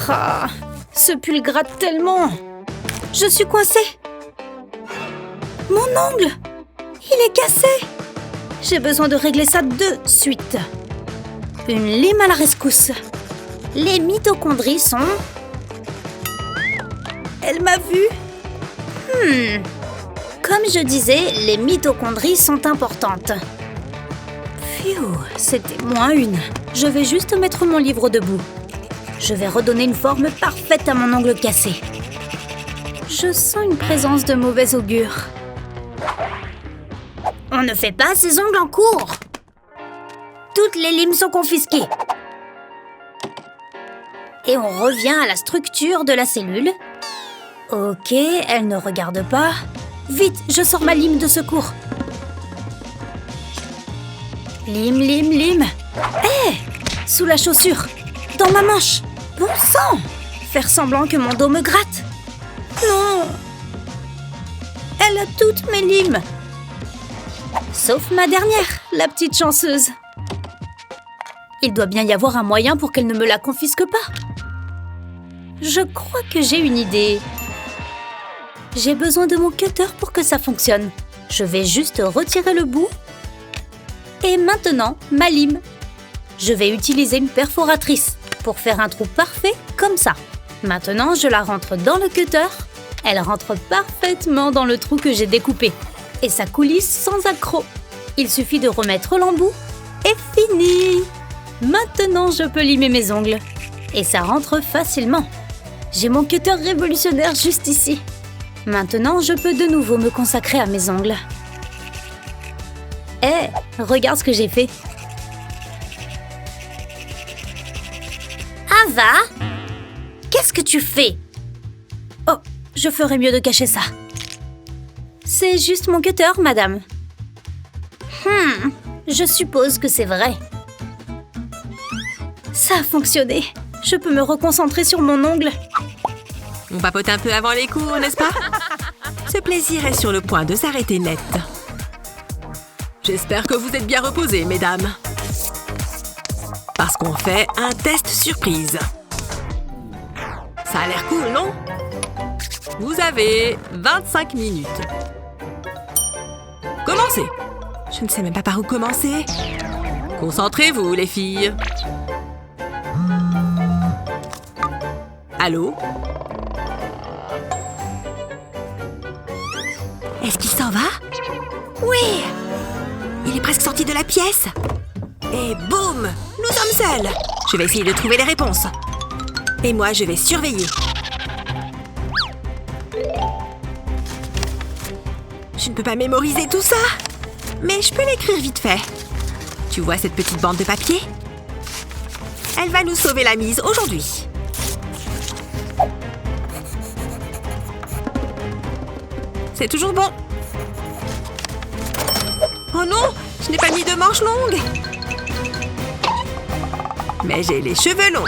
Ah, ce pull gratte tellement. Je suis coincée. Mon ongle, il est cassé. J'ai besoin de régler ça de suite. Une lime à la rescousse. Les mitochondries sont... Elle m'a vue. Comme je disais, les mitochondries sont importantes. Pfiou, c'était moins une. Je vais juste mettre mon livre debout. Je vais redonner une forme parfaite à mon ongle cassé. Je sens une présence de mauvais augure. On ne fait pas ses ongles en cours. Toutes les limes sont confisquées. Et on revient à la structure de la cellule. Ok, elle ne regarde pas. Vite, je sors ma lime de secours. Lime, lime, lime. Hé, sous la chaussure, dans ma manche. Bon sang! Faire semblant que mon dos me gratte. Non! Elle a toutes mes limes. Sauf ma dernière, la petite chanceuse. Il doit bien y avoir un moyen pour qu'elle ne me la confisque pas. Je crois que j'ai une idée. J'ai besoin de mon cutter pour que ça fonctionne. Je vais juste retirer le bout. Et maintenant, ma lime. Je vais utiliser une perforatrice pour faire un trou parfait comme ça. Maintenant, je la rentre dans le cutter. Elle rentre parfaitement dans le trou que j'ai découpé. Et ça coulisse sans accroc. Il suffit de remettre l'embout et fini. Maintenant, je peux limer mes ongles. Et ça rentre facilement. J'ai mon cutter révolutionnaire juste ici. Maintenant, je peux de nouveau me consacrer à mes ongles. Hé, regarde ce que j'ai fait. Ava, qu'est-ce que tu fais? Oh, je ferais mieux de cacher ça. C'est juste mon cutter, madame. Je suppose que c'est vrai. Ça a fonctionné. Je peux me reconcentrer sur mon ongle. On papote un peu avant les cours, n'est-ce pas? Ce plaisir est sur le point de s'arrêter net. J'espère que vous êtes bien reposés, mesdames. Parce qu'on fait un test surprise. Ça a l'air cool, non? Vous avez 25 minutes. Commencez! Je ne sais même pas par où commencer. Concentrez-vous, les filles. Allô? Est-ce qu'il s'en va? Oui! Il est presque sorti de la pièce. Et boum! Nous sommes seuls! Je vais essayer de trouver les réponses. Et moi, je vais surveiller. Je ne peux pas mémoriser tout ça. Mais je peux l'écrire vite fait. Tu vois cette petite bande de papier? Elle va nous sauver la mise aujourd'hui. C'est toujours bon. Oh non, je n'ai pas mis de manches longues. Mais j'ai les cheveux longs.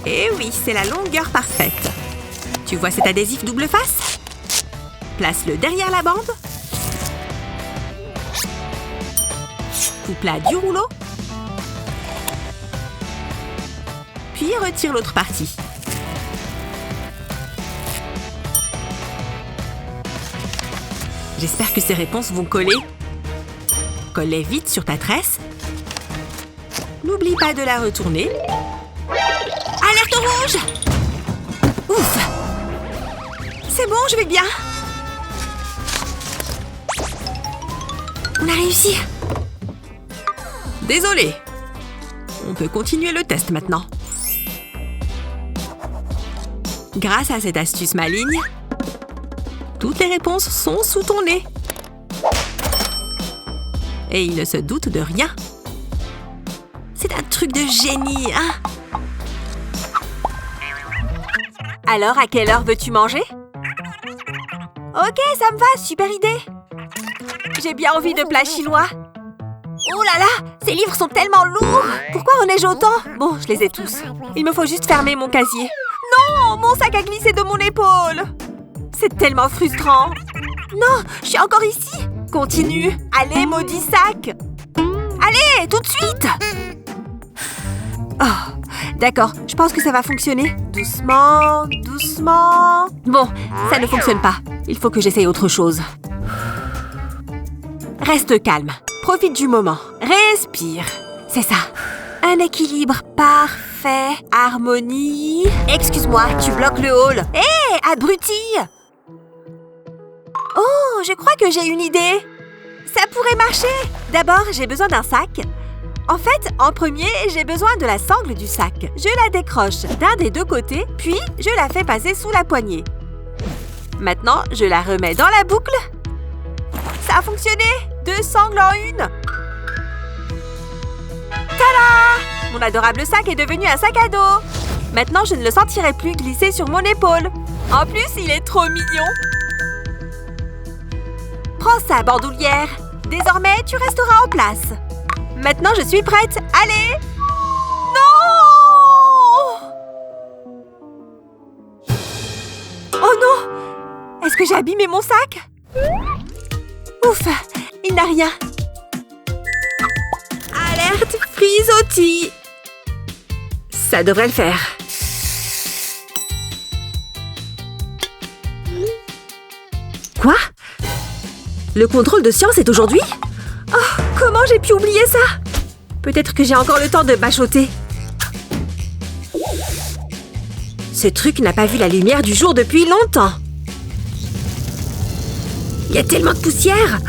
Et oui, c'est la longueur parfaite. Tu vois cet adhésif double face? Place-le derrière la bande. Coupe-la du rouleau. Puis retire l'autre partie. J'espère que ces réponses vont coller. Colle-les vite sur ta tresse. N'oublie pas de la retourner. Alerte rouge! Ouf! C'est bon, je vais bien. On a réussi. Désolée. On peut continuer le test maintenant. Grâce à cette astuce maligne, toutes les réponses sont sous ton nez. Et il ne se doute de rien. C'est un truc de génie, hein? Alors, à quelle heure veux-tu manger? Ok, ça me va, super idée. J'ai bien envie de plats chinois. Oh là là, ces livres sont tellement lourds. Pourquoi en ai-je autant? Bon, je les ai tous. Il me faut juste fermer mon casier. Non, mon sac a glissé de mon épaule. C'est tellement frustrant. Non, je suis encore ici. Continue. Allez, maudit sac. Allez, tout de suite. Oh, D'accord, je pense que ça va fonctionner. Doucement, doucement... Bon, ça ne fonctionne pas. Il faut que j'essaye autre chose. Reste calme. Profite du moment. Respire. C'est ça. Un équilibre parfait. Harmonie. Excuse-moi, tu bloques le hall. Hé, abruti! Oh, je crois que j'ai une idée. Ça pourrait marcher. D'abord, j'ai besoin d'un sac. En fait, en premier, j'ai besoin de la sangle du sac. Je la décroche d'un des deux côtés, puis je la fais passer sous la poignée. Maintenant, je la remets dans la boucle. Ça a fonctionné! 2 sangles en une. Tada! Mon adorable sac est devenu un sac à dos. Maintenant, je ne le sentirai plus glisser sur mon épaule. En plus, il est trop mignon. Prends ça, bandoulière. Désormais, tu resteras en place. Maintenant, je suis prête. Allez! Non! Oh non! Est-ce que j'ai abîmé mon sac? Ouf! Il n'a rien. Alerte frisottis. Ça devrait le faire. Quoi? Le contrôle de science est aujourd'hui? Oh, comment j'ai pu oublier ça? Peut-être que j'ai encore le temps de bachoter. Ce truc n'a pas vu la lumière du jour depuis longtemps. Il y a tellement de poussière.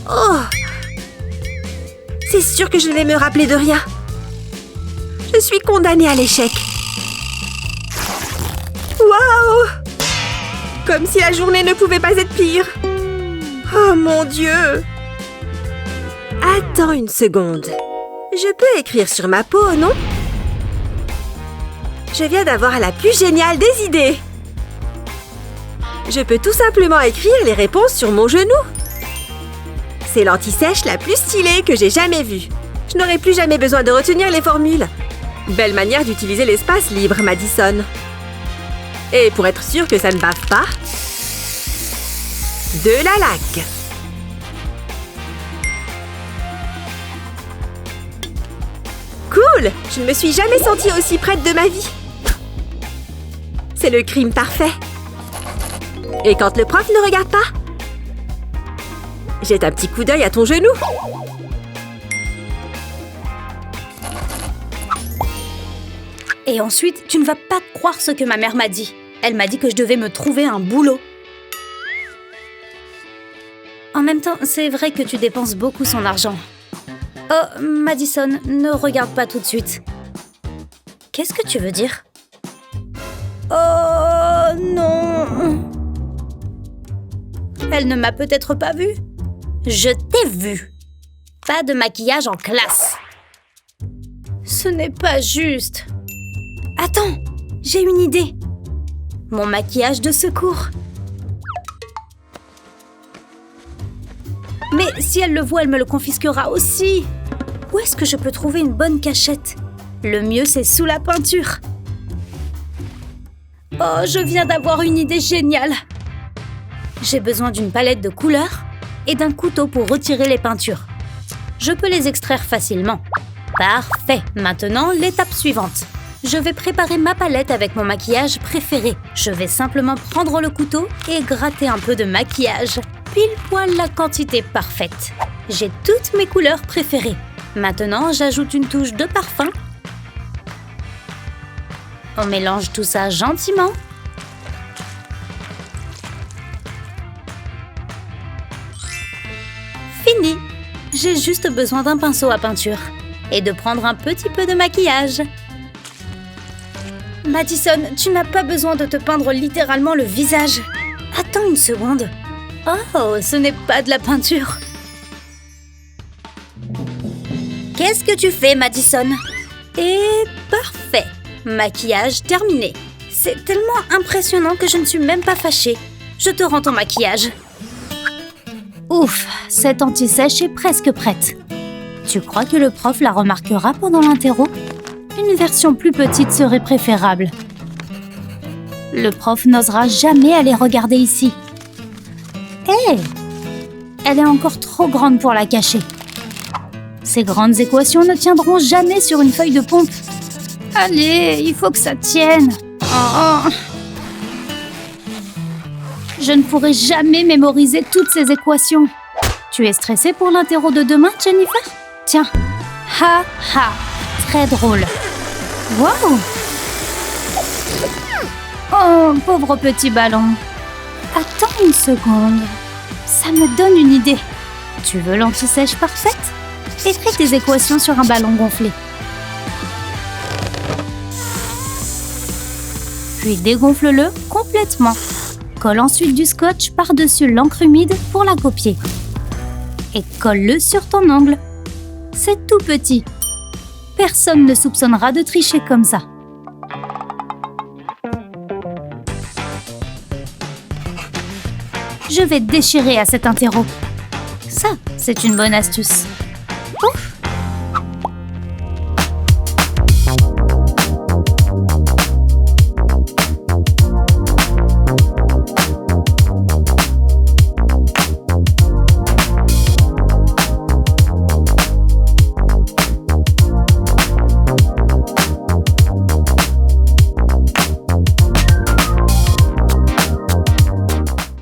Oh! C'est sûr que je ne vais me rappeler de rien. Je suis condamnée à l'échec. Waouh! Comme si la journée ne pouvait pas être pire. Oh mon Dieu! Attends une seconde. Je peux écrire sur ma peau, non? Je viens d'avoir la plus géniale des idées. Je peux tout simplement écrire les réponses sur mon genou. C'est l'anti-sèche la plus stylée que j'ai jamais vue. Je n'aurai plus jamais besoin de retenir les formules. Belle manière d'utiliser l'espace libre, Madison. Et pour être sûr que ça ne bave pas, de la laque. Cool! Je ne me suis jamais sentie aussi prête de ma vie. C'est le crime parfait. Et quand le prof ne regarde pas? Jette un petit coup d'œil à ton genou. Et ensuite, tu ne vas pas croire ce que ma mère m'a dit. Elle m'a dit que je devais me trouver un boulot. En même temps, c'est vrai que tu dépenses beaucoup son argent. Oh, Madison, ne regarde pas tout de suite. Qu'est-ce que tu veux dire? Oh, non! Elle ne m'a peut-être pas vue. Je t'ai vue. Pas de maquillage en classe. Ce n'est pas juste. Attends, j'ai une idée. Mon maquillage de secours. Mais si elle le voit, elle me le confisquera aussi. Où est-ce que je peux trouver une bonne cachette? Le mieux, c'est sous la peinture. Oh, je viens d'avoir une idée géniale. J'ai besoin d'une palette de couleurs et d'un couteau pour retirer les peintures. Je peux les extraire facilement. Parfait. Maintenant, l'étape suivante. Je vais préparer ma palette avec mon maquillage préféré. Je vais simplement prendre le couteau et gratter un peu de maquillage. Pile poil la quantité parfaite. J'ai toutes mes couleurs préférées. Maintenant, j'ajoute une touche de parfum. On mélange tout ça gentiment. Fini! J'ai juste besoin d'un pinceau à peinture et de prendre un petit peu de maquillage. Madison, tu n'as pas besoin de te peindre littéralement le visage. Attends une seconde. Oh, ce n'est pas de la peinture. Qu'est-ce que tu fais, Madison? Et parfait. Maquillage terminé. C'est tellement impressionnant que je ne suis même pas fâchée. Je te rends ton maquillage. Ouf, cette anti-sèche est presque prête. Tu crois que le prof la remarquera pendant l'interro? Une version plus petite serait préférable. Le prof n'osera jamais aller regarder ici. Hé! Elle est encore trop grande pour la cacher. Ces grandes équations ne tiendront jamais sur une feuille de pompe. Allez, il faut que ça tienne. Oh. Je ne pourrai jamais mémoriser toutes ces équations. Tu es stressée pour l'interro de demain, Jennifer? Tiens. Ha ha. Très drôle. Wow. Oh, pauvre petit ballon. Attends une seconde. Ça me donne une idée. Tu veux l'anti-sèche parfaite? Écris tes équations sur un ballon gonflé. Puis dégonfle-le complètement. Colle ensuite du scotch par-dessus l'encre humide pour la copier. Et colle-le sur ton ongle. C'est tout petit. Personne ne soupçonnera de tricher comme ça. Je vais déchirer à cet interro. Ça, c'est une bonne astuce. Ouf!